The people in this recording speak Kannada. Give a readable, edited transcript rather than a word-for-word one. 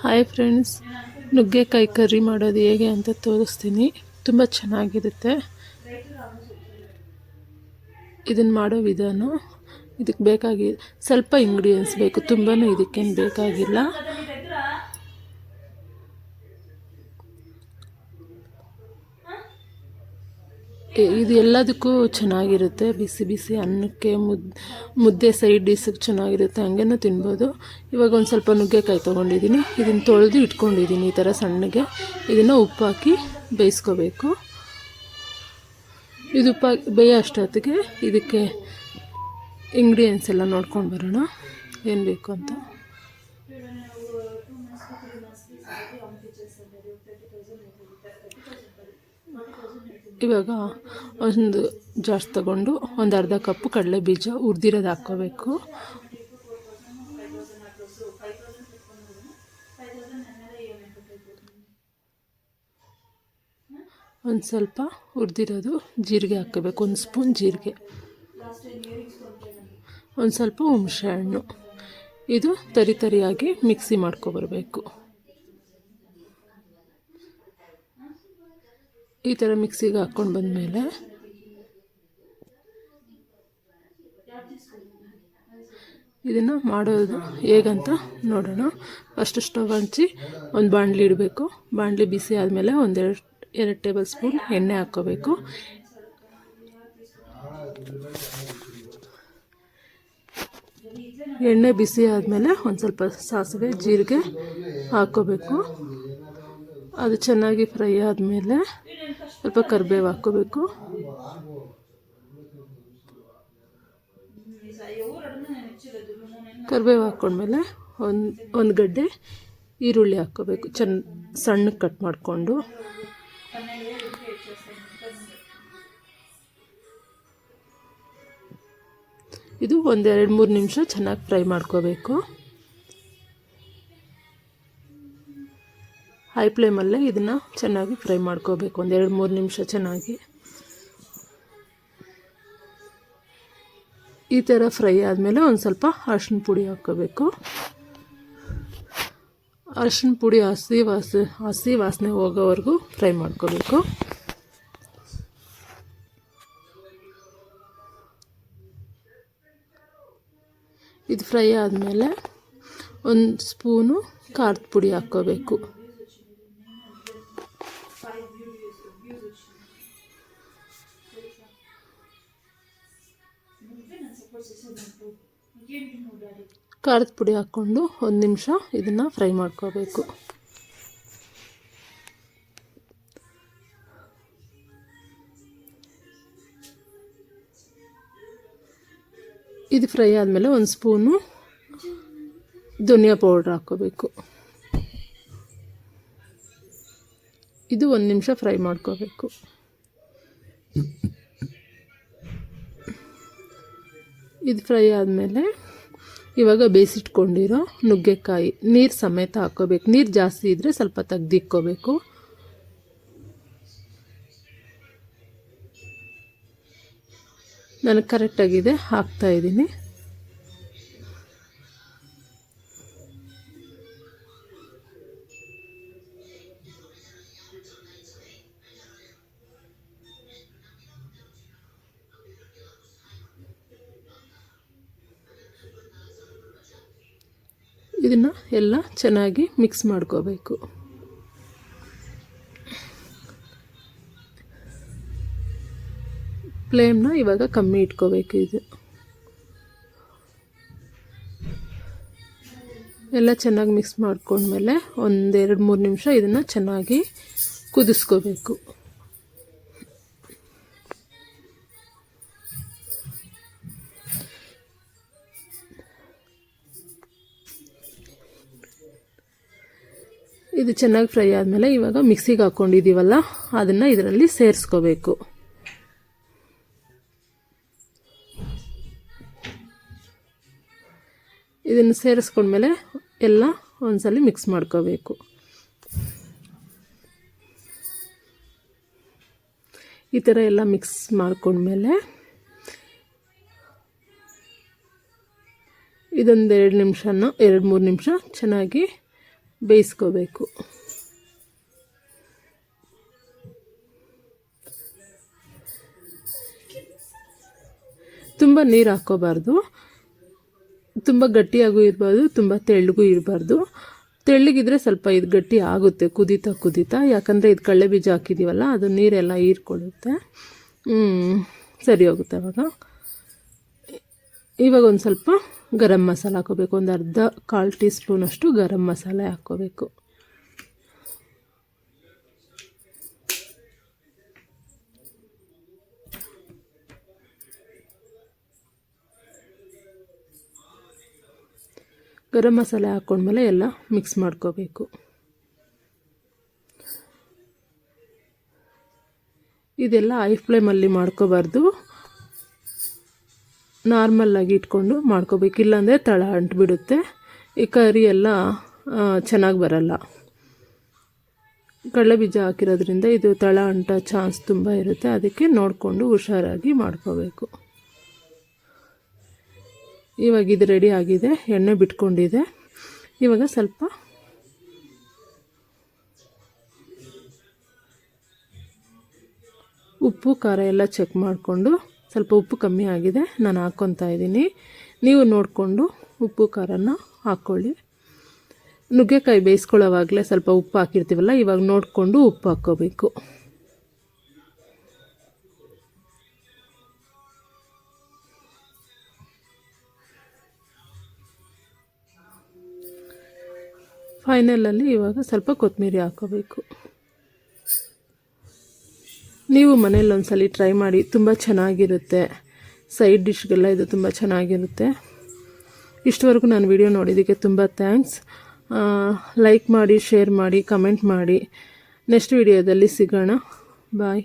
ಹಾಯ್ ಫ್ರೆಂಡ್ಸ್, ನುಗ್ಗೆಕಾಯಿ ಕರ್ರಿ ಮಾಡೋದು ಹೇಗೆ ಅಂತ ತೋರಿಸ್ತೀನಿ. ತುಂಬ ಚೆನ್ನಾಗಿರುತ್ತೆ. ಇದನ್ನು ಮಾಡೋ ವಿಧಾನ, ಇದಕ್ಕೆ ಬೇಕಾಗಿ ಸ್ವಲ್ಪ ಇಂಗ್ರೀಡಿಯೆಂಟ್ಸ್ ಬೇಕು, ತುಂಬಾ ಇದಕ್ಕೇನು ಬೇಕಾಗಿಲ್ಲ. ಇದು ಎಲ್ಲದಕ್ಕೂ ಚೆನ್ನಾಗಿರುತ್ತೆ. ಬಿಸಿ ಬಿಸಿ ಅನ್ನಕ್ಕೆ ಮುದ್ದೆ ಸೈಡ್ ಡಿಶ್ಗೆ ಚೆನ್ನಾಗಿರುತ್ತೆ, ಹಂಗೇನೂ ತಿನ್ಬೋದು. ಇವಾಗ ಒಂದು ಸ್ವಲ್ಪ ನುಗ್ಗೆಕಾಯಿ ತೊಗೊಂಡಿದ್ದೀನಿ, ಇದನ್ನು ತೊಳೆದು ಇಟ್ಕೊಂಡಿದ್ದೀನಿ ಈ ಥರ ಸಣ್ಣಗೆ. ಇದನ್ನು ಉಪ್ಪು ಹಾಕಿ ಬೇಯಿಸ್ಕೋಬೇಕು. ಇದು ಉಪ್ಪು ಬೇಯೋ ಅಷ್ಟೊತ್ತಿಗೆ ಇದಕ್ಕೆ ಇಂಗ್ರೀಡಿಯೆಂಟ್ಸ್ ಎಲ್ಲ ನೋಡ್ಕೊಂಡು ಬರೋಣ ಏನು ಬೇಕು ಅಂತ. ಇವಾಗ ಒಂದು ಜಾಸ್ತಿ ತಗೊಂಡು ಒಂದು ಅರ್ಧ ಕಪ್ಪು ಕಡಲೆ ಬೀಜ ಹುರಿದಿರೋದು ಹಾಕ್ಕೋಬೇಕು. ಒಂದು ಸ್ವಲ್ಪ ಹುರಿದಿರೋದು ಜೀರಿಗೆ ಹಾಕ್ಕೋಬೇಕು, ಒಂದು ಸ್ಪೂನ್ ಜೀರಿಗೆ, ಒಂದು ಸ್ವಲ್ಪ ಹುಣಸೆ ಹಣ್ಣು. ಇದು ತರಿಯಾಗಿ ಮಿಕ್ಸಿ ಮಾಡ್ಕೊಬರ್ಬೇಕು. ಈ ಥರ ಮಿಕ್ಸಿಗೆ ಹಾಕ್ಕೊಂಡು ಬಂದಮೇಲೆ ಇದನ್ನು ಮಾಡೋದು ಹೇಗಂತ ನೋಡೋಣ. ಫಸ್ಟ್ ಸ್ಟವ್ ಹಚ್ಚಿ ಒಂದು ಬಾಣಲಿ ಇಡಬೇಕು. ಬಾಣಲಿ ಬಿಸಿ ಆದಮೇಲೆ ಎರಡು ಟೇಬಲ್ ಸ್ಪೂನ್ ಎಣ್ಣೆ ಹಾಕ್ಕೋಬೇಕು. ಎಣ್ಣೆ ಬಿಸಿ ಆದಮೇಲೆ ಒಂದು ಸ್ವಲ್ಪ ಸಾಸಿವೆ ಜೀರಿಗೆ ಹಾಕ್ಕೋಬೇಕು. ಅದು ಚೆನ್ನಾಗಿ ಫ್ರೈ ಆದಮೇಲೆ ಸ್ವಲ್ಪ ಕರಿಬೇವು ಹಾಕ್ಕೋಬೇಕು. ಕರಿಬೇವು ಹಾಕ್ಕೊಂಡ್ಮೇಲೆ ಒಂದು ಗಡ್ಡೆ ಈರುಳ್ಳಿ ಹಾಕ್ಕೋಬೇಕು, ಸಣ್ಣಗೆ ಕಟ್ ಮಾಡಿಕೊಂಡು. ಇದು 1-2-3 ನಿಮಿಷ ಚೆನ್ನಾಗಿ ಫ್ರೈ ಮಾಡ್ಕೋಬೇಕು. ಹೈ ಫ್ಲೇಮಲ್ಲೇ ಇದನ್ನು ಚೆನ್ನಾಗಿ ಫ್ರೈ ಮಾಡ್ಕೋಬೇಕು, 1-2-3 ನಿಮಿಷ ಚೆನ್ನಾಗಿ. ಈ ಥರ ಫ್ರೈ ಆದಮೇಲೆ ಒಂದು ಸ್ವಲ್ಪ ಅರಿಶಿನ ಪುಡಿ ಹಾಕ್ಕೋಬೇಕು. ಅರಿಶಿನ ಪುಡಿ ಹಸಿ ವಾಸನೆ ಹೋಗೋವರೆಗೂ ಫ್ರೈ ಮಾಡ್ಕೋಬೇಕು. ಇದು ಫ್ರೈ ಆದಮೇಲೆ ಒಂದು ಸ್ಪೂನು ಖಾರದ ಪುಡಿ ಹಾಕ್ಕೋಬೇಕು. ಖಾರದ ಪುಡಿ ಹಾಕ್ಕೊಂಡು 1 ನಿಮಿಷ ಇದನ್ನು ಫ್ರೈ ಮಾಡ್ಕೋಬೇಕು. ಇದು ಫ್ರೈ ಆದಮೇಲೆ ಒಂದು ಸ್ಪೂನು ಧನಿಯಾ ಪೌಡ್ರ್ ಹಾಕ್ಕೋಬೇಕು. ಇದು 1 ನಿಮಿಷ ಫ್ರೈ ಮಾಡ್ಕೋಬೇಕು. ಇದು ಫ್ರೈ ಆದಮೇಲೆ ಇವಾಗ ಬೇಯಿಸಿಟ್ಕೊಂಡಿರೋ ನುಗ್ಗೆಕಾಯಿ ನೀರು ಸಮೇತ ಹಾಕ್ಕೋಬೇಕು. ನೀರು ಜಾಸ್ತಿ ಇದ್ದರೆ ಸ್ವಲ್ಪ ತೆಗ್ದಿಕ್ಕೋಬೇಕು. ನನಗೆ ಕರೆಕ್ಟಾಗಿದೆ, ಹಾಕ್ತಾಯಿದ್ದೀನಿ. ಇದನ್ನು ಎಲ್ಲ ಚೆನ್ನಾಗಿ ಮಿಕ್ಸ್ ಮಾಡ್ಕೋಬೇಕು. ಫ್ಲೇಮ್ನ ಇವಾಗ ಕಮ್ಮಿ ಇಟ್ಕೋಬೇಕು. ಇದು ಎಲ್ಲ ಚೆನ್ನಾಗಿ ಮಿಕ್ಸ್ ಮಾಡ್ಕೊಂಡ್ಮೇಲೆ 1-2-3 ನಿಮಿಷ ಇದನ್ನು ಚೆನ್ನಾಗಿ ಕುದಿಸ್ಕೋಬೇಕು. ಇದು ಚೆನ್ನಾಗಿ ಫ್ರೈ ಆದಮೇಲೆ ಇವಾಗ ಮಿಕ್ಸಿಗೆ ಹಾಕ್ಕೊಂಡಿದ್ದೀವಲ್ಲ ಅದನ್ನು ಇದರಲ್ಲಿ ಸೇರಿಸ್ಕೋಬೇಕು. ಇದನ್ನು ಸೇರಿಸ್ಕೊಂಡ್ಮೇಲೆ ಎಲ್ಲ ಒಂದ್ಸಲ ಮಿಕ್ಸ್ ಮಾಡ್ಕೋಬೇಕು. ಈ ಥರ ಎಲ್ಲ ಮಿಕ್ಸ್ ಮಾಡ್ಕೊಂಡ್ಮೇಲೆ ಇದೊಂದು 2-3 ನಿಮಿಷ ಚೆನ್ನಾಗಿ ಬೇಯಿಸ್ಕೋಬೇಕು. ತುಂಬ ನೀರು ಹಾಕ್ಕೋಬಾರ್ದು, ತುಂಬ ಗಟ್ಟಿಯಾಗೂ ಇರಬಾರ್ದು, ತುಂಬ ತೆಳ್ಳಗೂ ಇರಬಾರ್ದು. ತೆಳ್ಳಗಿದ್ರೆ ಸ್ವಲ್ಪ ಇದು ಗಟ್ಟಿ ಆಗುತ್ತೆ ಕುದೀತಾ, ಯಾಕಂದರೆ ಇದು ಕಡಲೆ ಬೀಜ ಹಾಕಿದ್ದೀವಲ್ಲ, ಅದು ನೀರೆಲ್ಲ ಹೀರ್ಕೊಳ್ಳುತ್ತೆ. ಸರಿ ಹೋಗುತ್ತೆ ಇವಾಗ ಒಂದು ಸ್ವಲ್ಪ ಗರಂ ಮಸಾಲ ಹಾಕೋಬೇಕು. ಒಂದು ಅರ್ಧ 1/4 ಟೀ ಸ್ಪೂನಷ್ಟು ಗರಂ ಮಸಾಲೆ ಹಾಕ್ಕೋಬೇಕು. ಗರಂ ಮಸಾಲೆ ಹಾಕ್ಕೊಂಡ್ಮೇಲೆ ಎಲ್ಲ ಮಿಕ್ಸ್ ಮಾಡ್ಕೋಬೇಕು. ಇದೆಲ್ಲ ಹೈ ಫ್ಲೇಮಲ್ಲಿ ಮಾಡ್ಕೋಬಾರ್ದು, ನಾರ್ಮಲ್ಲಾಗಿ ಇಟ್ಕೊಂಡು ಮಾಡ್ಕೋಬೇಕು. ಇಲ್ಲಾಂದರೆ ತಳ ಅಂಟ್ಬಿಡುತ್ತೆ, ಈ ಕರಿ ಎಲ್ಲ ಚೆನ್ನಾಗಿ ಬರಲ್ಲ. ಕಡಲೆ ಬೀಜ ಹಾಕಿರೋದ್ರಿಂದ ಇದು ತಳ ಅಂಟೋ ಚಾನ್ಸ್ ತುಂಬ ಇರುತ್ತೆ, ಅದಕ್ಕೆ ನೋಡಿಕೊಂಡು ಹುಷಾರಾಗಿ ಮಾಡ್ಕೋಬೇಕು. ಇವಾಗ ಇದು ರೆಡಿ ಆಗಿದೆ, ಎಣ್ಣೆ ಬಿಟ್ಕೊಂಡಿದೆ. ಇವಾಗ ಸ್ವಲ್ಪ ಉಪ್ಪು ಖಾರ ಎಲ್ಲ ಚೆಕ್ ಮಾಡಿಕೊಂಡು, ಸ್ವಲ್ಪ ಉಪ್ಪು ಕಮ್ಮಿ ಆಗಿದೆ, ನಾನು ಹಾಕ್ಕೊತಾ ಇದ್ದೀನಿ. ನೀವು ನೋಡಿಕೊಂಡು ಉಪ್ಪು ಖಾರನ ಹಾಕ್ಕೊಳ್ಳಿ. ನುಗ್ಗೆಕಾಯಿ ಬೇಯಿಸ್ಕೊಳ್ಳೋವಾಗಲೇ ಸ್ವಲ್ಪ ಉಪ್ಪು ಹಾಕಿರ್ತೀವಲ್ಲ, ಇವಾಗ ನೋಡಿಕೊಂಡು ಉಪ್ಪು ಹಾಕ್ಕೋಬೇಕು. ಫೈನಲಲ್ಲಿ ಇವಾಗ ಸ್ವಲ್ಪ ಕೊತ್ತಂಬರಿ ಹಾಕ್ಕೋಬೇಕು. ನೀವು ಮನೇಲಿ ಒಂದ್ಸಲ ಟ್ರೈ ಮಾಡಿ, ತುಂಬ ಚೆನ್ನಾಗಿರುತ್ತೆ. ಸೈಡ್ ಡಿಶ್ಗೆಲ್ಲ ಇದು ತುಂಬ ಚೆನ್ನಾಗಿರುತ್ತೆ. ಇಷ್ಟವರೆಗೂ ನಾನು ವಿಡಿಯೋ ನೋಡಿದ್ದಕ್ಕೆ ತುಂಬ ಥ್ಯಾಂಕ್ಸ್. ಲೈಕ್ ಮಾಡಿ, ಶೇರ್ ಮಾಡಿ, ಕಮೆಂಟ್ ಮಾಡಿ. ನೆಕ್ಸ್ಟ್ ವಿಡಿಯೋದಲ್ಲಿ ಸಿಗೋಣ. ಬಾಯ್.